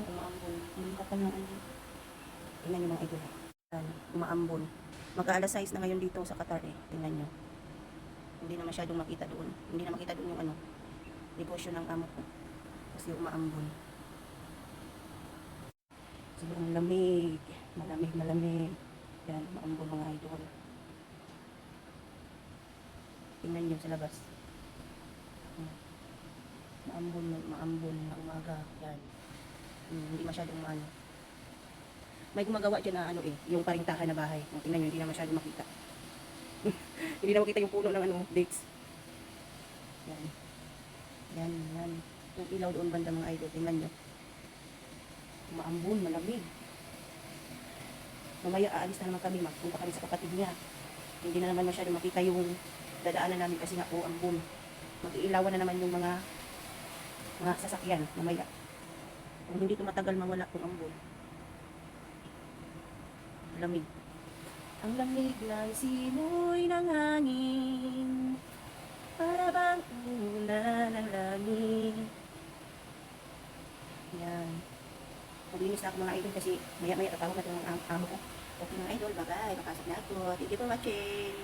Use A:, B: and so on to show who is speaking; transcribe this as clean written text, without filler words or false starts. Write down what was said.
A: Umaambon. Ang kapal ng ano. Tingnan nyo mga idol. Yan, umaambon. Mag-aalas 6 na ngayon dito sa Qatar eh. Tingnan nyo. Hindi na masyadong makita doon. Hindi na makita doon yung ano, negosyo ng amo ko. Kasi umaambon. Sobrang lamig. Malamig, malamig. Yan, umaambon mga idol. Tingnan nyo sa labas. Maambon, maambon na umaga. Yan. Hindi masyadong maano. May gumagawa dyan na ano eh, yung parintahan na bahay. Tingnan nyo, hindi na masyadong makita. Hindi na makita yung puno ng ano, dates. Yan. Yan, yan. Yung ilaw doon banda mga idol. Tingnan nyo. Maambon, malamig. Mamaya aalis na naman kami. Magpunta kami sa kapatid niya. Hindi na naman masyadong makita yung dadaanan namin kasi nga po ambon. Mag-iilawan na naman yung mga sasakyan mamaya. Kung hindi tumatagal mawala kung ambon. Lamig. Ang lamig ng simoy ng hangin, para bang ulan ng langit. Yan. Maglinis na ako mga idol kasi maya-maya tatawag na ito ng amo ko. Okay mga idol, bye-bye. Papasok na ako. Thank you for watching.